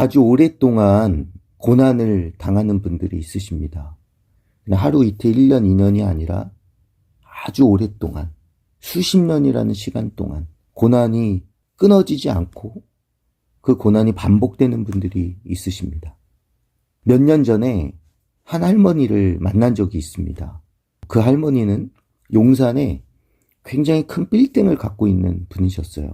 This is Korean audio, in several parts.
아주 오랫동안 고난을 당하는 분들이 있으십니다. 그냥 하루 이틀 1년 2년이 아니라 아주 오랫동안 수십 년이라는 시간 동안 고난이 끊어지지 않고 그 고난이 반복되는 분들이 있으십니다. 몇 년 전에 한 할머니를 만난 적이 있습니다. 그 할머니는 용산에 굉장히 큰 빌딩을 갖고 있는 분이셨어요.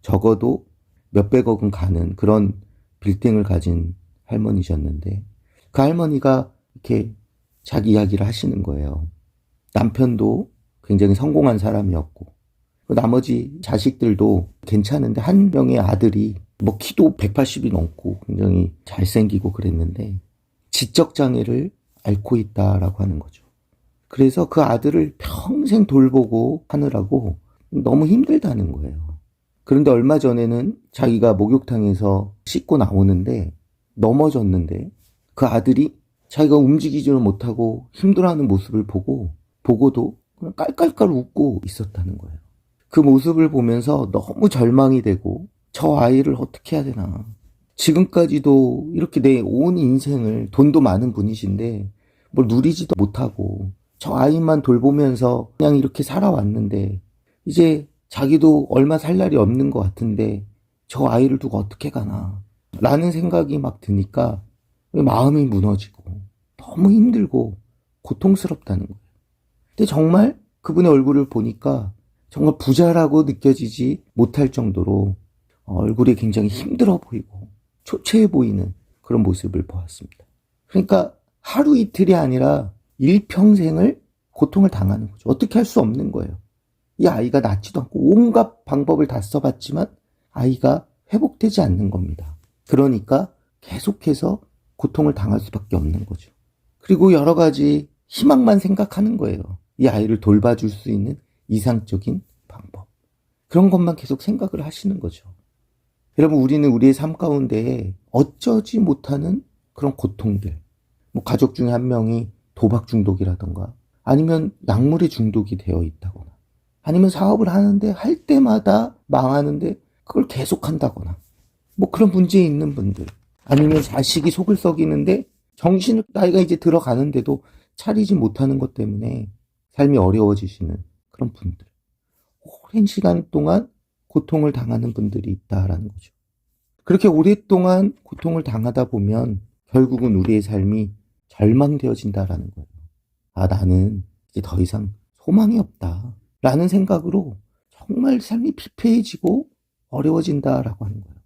적어도 몇백억은 가는 그런 빌딩을 가진 할머니셨는데, 그 할머니가 이렇게 자기 이야기를 하시는 거예요. 남편도 굉장히 성공한 사람이었고, 나머지 자식들도 괜찮은데, 한 명의 아들이 뭐 키도 180이 넘고 굉장히 잘생기고 그랬는데 지적장애를 앓고 있다라고 하는 거죠. 그래서 그 아들을 평생 돌보고 하느라고 너무 힘들다는 거예요. 그런데 얼마 전에는 자기가 목욕탕에서 씻고 나오는데 넘어졌는데, 그 아들이 자기가 움직이지를 못하고 힘들어하는 모습을 보고도 그냥 깔깔깔 웃고 있었다는 거예요. 그 모습을 보면서 너무 절망이 되고, 저 아이를 어떻게 해야 되나. 지금까지도 이렇게 내 온 인생을, 돈도 많은 분이신데 뭘 누리지도 못하고 저 아이만 돌보면서 그냥 이렇게 살아왔는데, 이제 자기도 얼마 살 날이 없는 것 같은데 저 아이를 두고 어떻게 가나 라는 생각이 막 드니까 마음이 무너지고 너무 힘들고 고통스럽다는 거예요. 근데 정말 그분의 얼굴을 보니까 정말 부자라고 느껴지지 못할 정도로 얼굴이 굉장히 힘들어 보이고 초췌해 보이는 그런 모습을 보았습니다. 그러니까 하루 이틀이 아니라 일평생을 고통을 당하는 거죠. 어떻게 할 수 없는 거예요. 이 아이가 낫지도 않고 온갖 방법을 다 써봤지만 아이가 회복되지 않는 겁니다. 그러니까 계속해서 고통을 당할 수밖에 없는 거죠. 그리고 여러 가지 희망만 생각하는 거예요. 이 아이를 돌봐줄 수 있는 이상적인 방법. 그런 것만 계속 생각을 하시는 거죠. 여러분, 우리는 우리의 삶 가운데 어쩌지 못하는 그런 고통들, 뭐 가족 중에 한 명이 도박 중독이라던가, 아니면 약물에 중독이 되어 있다거나, 아니면 사업을 하는데 할 때마다 망하는데 그걸 계속 한다거나, 뭐 그런 문제에 있는 분들, 아니면 자식이 속을 썩이는데 정신을, 나이가 이제 들어가는데도 차리지 못하는 것 때문에 삶이 어려워지시는 그런 분들, 오랜 시간 동안 고통을 당하는 분들이 있다라는 거죠. 그렇게 오랫동안 고통을 당하다 보면 결국은 우리의 삶이 절망되어진다라는 거예요. 아, 나는 이제 더 이상 소망이 없다 라는 생각으로 정말 삶이 피폐해지고 어려워진다라고 하는 거예요.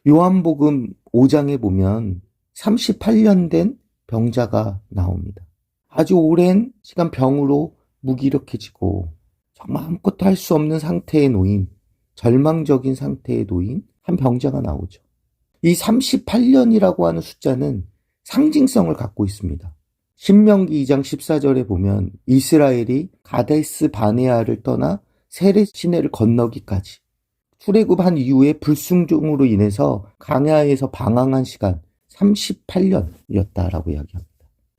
요한복음 5장에 보면 38년 된 병자가 나옵니다. 아주 오랜 시간 병으로 무기력해지고 정말 아무것도 할 수 없는 상태에 놓인, 절망적인 상태에 놓인 한 병자가 나오죠. 이 38년이라고 하는 숫자는 상징성을 갖고 있습니다. 신명기 2장 14절에 보면 이스라엘이 가데스 바네아를 떠나 세렛 시내를 건너기까지 출애굽한 이후에 불순종으로 인해서 광야에서 방황한 시간 38년이었다라고 이야기합니다.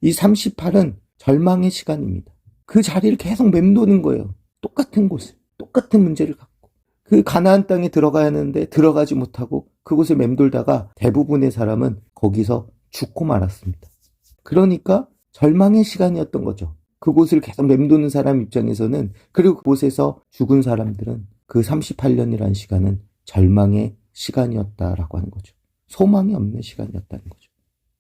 이 38은 절망의 시간입니다. 그 자리를 계속 맴도는 거예요. 똑같은 곳을, 똑같은 문제를 갖고. 그 가나안 땅에 들어가야 하는데 들어가지 못하고 그곳을 맴돌다가 대부분의 사람은 거기서 죽고 말았습니다. 그러니까 절망의 시간이었던 거죠. 그곳을 계속 맴도는 사람 입장에서는, 그리고 그곳에서 죽은 사람들은 그 38년이라는 시간은 절망의 시간이었다라고 하는 거죠. 소망이 없는 시간이었다는 거죠.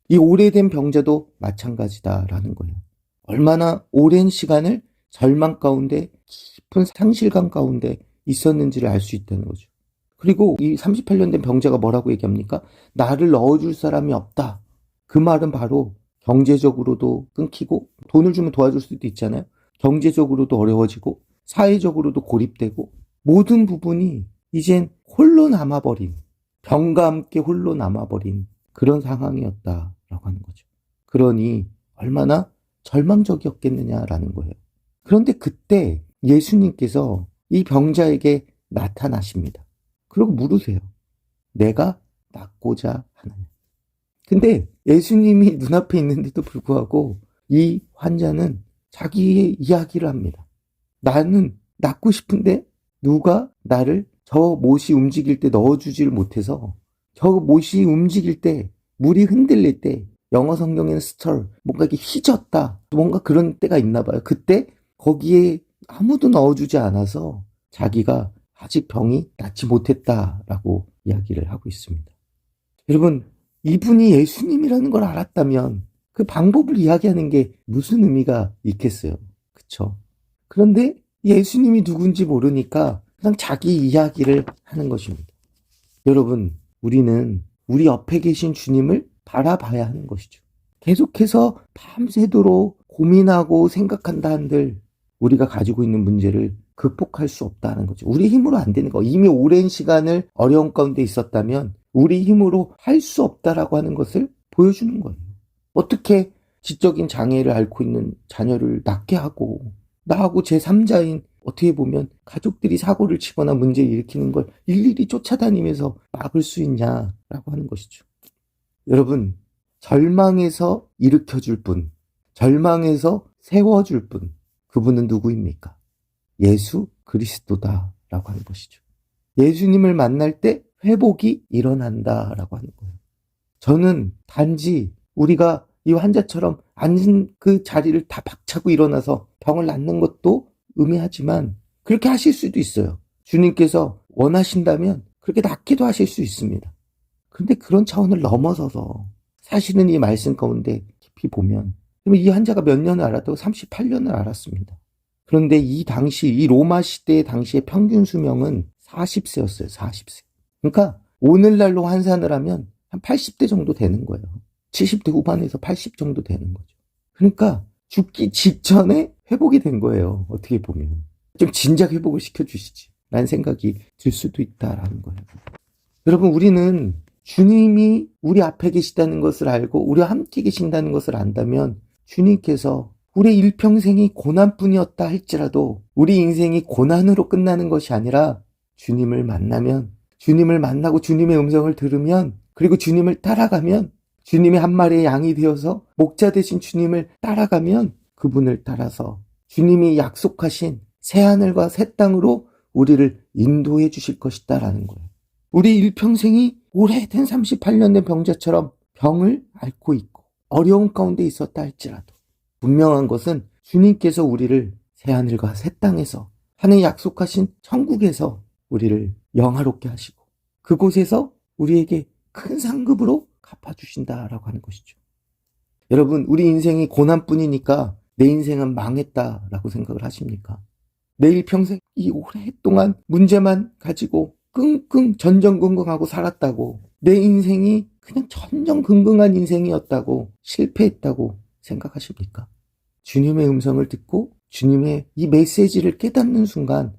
이 오래된 병자도 마찬가지다라는 거예요. 얼마나 오랜 시간을 절망 가운데, 깊은 상실감 가운데 있었는지를 알 수 있다는 거죠. 그리고 이 38년 된 병자가 뭐라고 얘기합니까? 나를 넣어줄 사람이 없다. 그 말은 바로 경제적으로도 끊기고, 돈을 주면 도와줄 수도 있잖아요. 경제적으로도 어려워지고 사회적으로도 고립되고 모든 부분이 이젠 홀로 남아버린, 병과 함께 홀로 남아버린 그런 상황이었다라고 하는 거죠. 그러니 얼마나 절망적이었겠느냐라는 거예요. 그런데 그때 예수님께서 이 병자에게 나타나십니다. 그리고 물으세요. 내가 낫고자 하느냐. 근데 예수님이 눈앞에 있는데도 불구하고 이 환자는 자기의 이야기를 합니다. 나는 낫고 싶은데 누가 나를 저 못이 움직일 때 넣어주지를 못해서 저 못이 움직일 때, 물이 흔들릴 때, 영어 성경에는 stir, 뭔가 이게 휘졌다, 뭔가 그런 때가 있나 봐요. 그때 거기에 아무도 넣어주지 않아서 자기가 아직 병이 낫지 못했다라고 이야기를 하고 있습니다. 여러분, 이분이 예수님이라는 걸 알았다면 그 방법을 이야기하는 게 무슨 의미가 있겠어요? 그쵸? 그런데 예수님이 누군지 모르니까 그냥 자기 이야기를 하는 것입니다. 여러분, 우리는 우리 옆에 계신 주님을 바라봐야 하는 것이죠. 계속해서 밤새도록 고민하고 생각한다 한들 우리가 가지고 있는 문제를 극복할 수 없다는 거죠. 우리 힘으로 안 되는 거. 이미 오랜 시간을 어려운 가운데 있었다면 우리 힘으로 할 수 없다라고 하는 것을 보여주는 거예요. 어떻게 지적인 장애를 앓고 있는 자녀를 낫게 하고, 나하고 제3자인 어떻게 보면 가족들이 사고를 치거나 문제를 일으키는 걸 일일이 쫓아다니면서 막을 수 있냐라고 하는 것이죠. 여러분, 절망에서 일으켜줄 분, 절망에서 세워줄 분, 그분은 누구입니까? 예수 그리스도다라고 하는 것이죠. 예수님을 만날 때 회복이 일어난다라고 하는 거예요. 저는 단지 우리가 이 환자처럼 앉은 그 자리를 다 박차고 일어나서 병을 낫는 것도 의미하지만 그렇게 하실 수도 있어요. 주님께서 원하신다면 그렇게 낫기도 하실 수 있습니다. 그런데 그런 차원을 넘어서서 사실은 이 말씀 가운데 깊이 보면 이 환자가 몇 년을 알았다고? 38년을 알았습니다. 그런데 이 당시, 이 로마 시대 당시의 평균 수명은 40세였어요. 40세. 그러니까 오늘날로 환산을 하면 한 80대 정도 되는 거예요. 70대 후반에서 80 정도 되는 거죠. 그러니까 죽기 직전에 회복이 된 거예요. 어떻게 보면. 좀 진작 회복을 시켜주시지 라는 생각이 들 수도 있다라는 거예요. 여러분, 우리는 주님이 우리 앞에 계시다는 것을 알고 우리와 함께 계신다는 것을 안다면 주님께서 우리 일평생이 고난뿐이었다 할지라도 우리 인생이 고난으로 끝나는 것이 아니라 주님을 만나면, 주님을 만나고 주님의 음성을 들으면, 그리고 주님을 따라가면, 주님의 한 마리의 양이 되어서 목자 되신 주님을 따라가면 그분을 따라서 주님이 약속하신 새하늘과 새 땅으로 우리를 인도해 주실 것이다라는 거예요. 우리 일평생이 오래된 38년 된 병자처럼 병을 앓고 있고 어려운 가운데 있었다 할지라도 분명한 것은 주님께서 우리를 새하늘과 새 땅에서 하늘 약속하신 천국에서 우리를 영화롭게 하시고 그곳에서 우리에게 큰 상급으로 갚아주신다라고 하는 것이죠. 여러분, 우리 인생이 고난뿐이니까 내 인생은 망했다라고 생각을 하십니까? 내 일평생 이 오랫동안 문제만 가지고 끙끙 전전긍긍하고 살았다고, 내 인생이 그냥 전전긍긍한 인생이었다고, 실패했다고 생각하십니까? 주님의 음성을 듣고 주님의 이 메시지를 깨닫는 순간,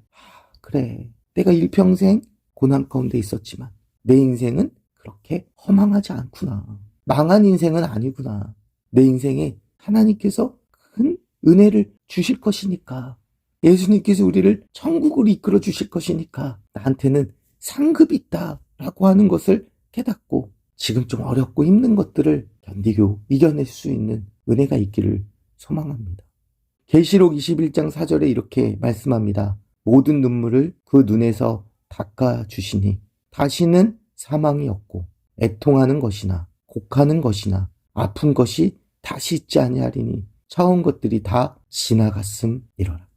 그래, 내가 일평생 고난 가운데 있었지만 내 인생은 그렇게 허망하지 않구나. 망한 인생은 아니구나. 내 인생에 하나님께서 큰 은혜를 주실 것이니까, 예수님께서 우리를 천국으로 이끌어 주실 것이니까 나한테는 상급이 있다라고 하는 것을 깨닫고 지금 좀 어렵고 힘든 것들을 견디고 이겨낼 수 있는 은혜가 있기를 소망합니다. 계시록 21장 4절에 이렇게 말씀합니다. 모든 눈물을 그 눈에서 닦아주시니 다시는 사망이 없고 애통하는 것이나 곡하는 것이나 아픈 것이 다시 있지 아니하리니 처음 것들이 다 지나갔음이로라.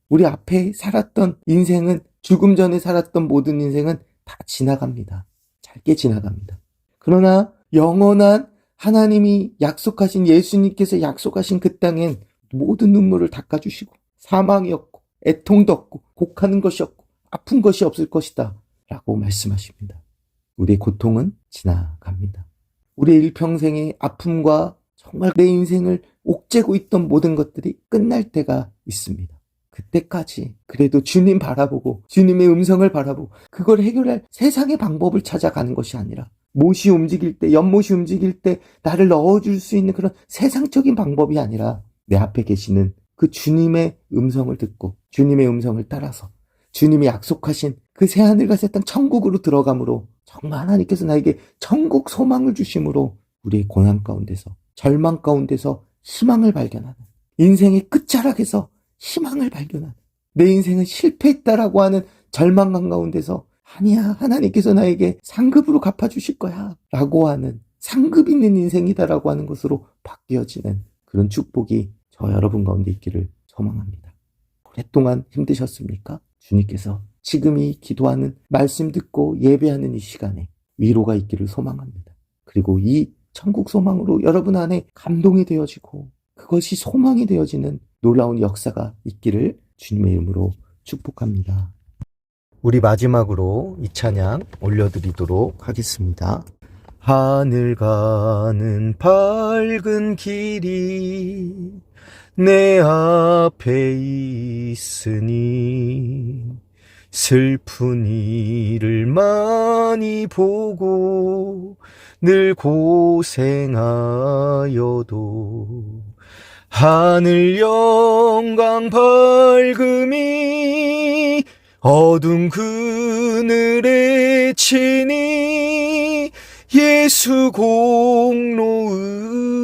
우리 앞에 살았던 인생은, 죽음 전에 살았던 모든 인생은 다 지나갑니다. 짧게 지나갑니다. 그러나 영원한 하나님이 약속하신, 예수님께서 약속하신 그 땅엔 모든 눈물을 닦아주시고 사망이 없고 애통도 없고 곡하는 것이 없고 아픈 것이 없을 것이다 라고 말씀하십니다. 우리의 고통은 지나갑니다. 우리의 일평생의 아픔과 정말 내 인생을 옥죄고 있던 모든 것들이 끝날 때가 있습니다. 그때까지 그래도 주님 바라보고 주님의 음성을 바라보고 그걸 해결할 세상의 방법을 찾아가는 것이 아니라 못이 움직일 때, 연못이 움직일 때 나를 넣어줄 수 있는 그런 세상적인 방법이 아니라 내 앞에 계시는 그 주님의 음성을 듣고 주님의 음성을 따라서 주님이 약속하신 그 새하늘과 새 땅 천국으로 들어감으로 정말 하나님께서 나에게 천국 소망을 주심으로 우리의 고난 가운데서, 절망 가운데서 희망을 발견하는, 인생의 끝자락에서 희망을 발견하는, 내 인생은 실패했다라고 하는 절망감 가운데서 아니야, 하나님께서 나에게 상급으로 갚아주실 거야 라고 하는, 상급 있는 인생이다라고 하는 것으로 바뀌어지는 그런 축복이 저 여러분 가운데 있기를 소망합니다. 오랫동안 힘드셨습니까? 주님께서 지금 이 기도하는, 말씀 듣고 예배하는 이 시간에 위로가 있기를 소망합니다. 그리고 이 천국 소망으로 여러분 안에 감동이 되어지고 그것이 소망이 되어지는 놀라운 역사가 있기를 주님의 이름으로 축복합니다. 우리 마지막으로 이 찬양 올려드리도록 하겠습니다. 하늘 가는 밝은 길이 내 앞에 있으니 슬픈 일을 많이 보고 늘 고생하여도 하늘 영광 밝음이 어두운 그늘에 치니 예수 공로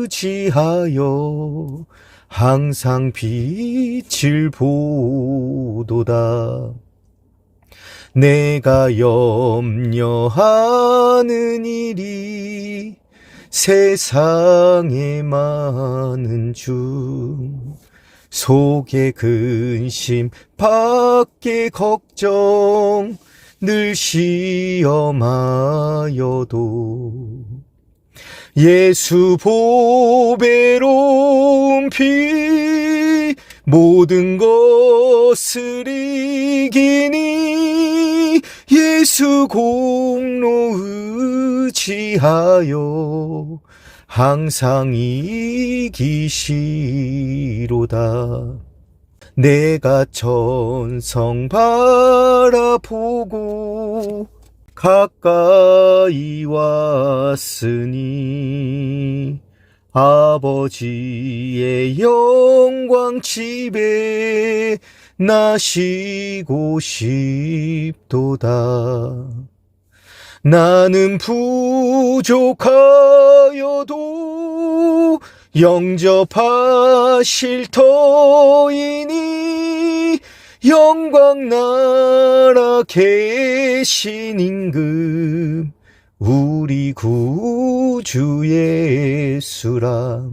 의지하여 항상 빛을 보도다. 내가 염려하는 일이 세상에 많은 중 속에 근심 밖에 걱정 늘 시험하여도 예수 보배로운 피 모든 것을 이기니 예수 공로 의지하여 항상 이기시로다. 내가 천성 바라보고 가까이 왔으니 아버지의 영광 집에 나 쉬고 싶도다. 나는 부족하여도 영접하실 터이니 영광 나라 계신 임금 우리 구주 예수라.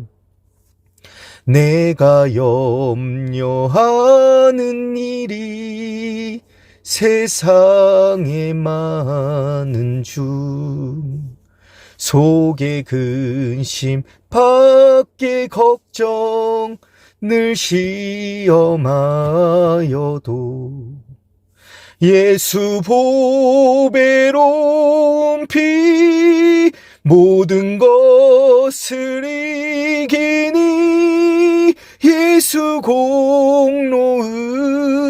내가 염려하는 일이 세상에 많은 중 속에 근심 밖에 걱정 늘 시험하여도 예수 보배로운 피 모든 것을 이기니 예수 공로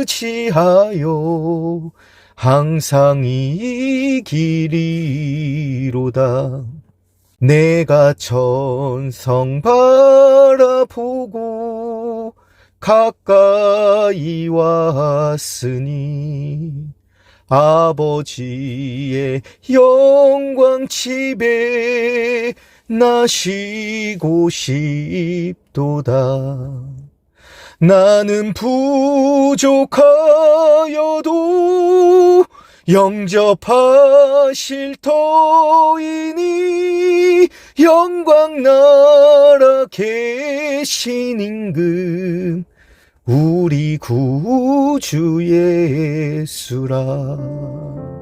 의지하여 항상 이기리로다. 내가 천성 바라보고 가까이 왔으니 아버지의 영광 집에 나 쉬고 싶도다. 나는 부족하여도 영접하실 터이니 영광 나라 계신 임금 우리 구주 예수라.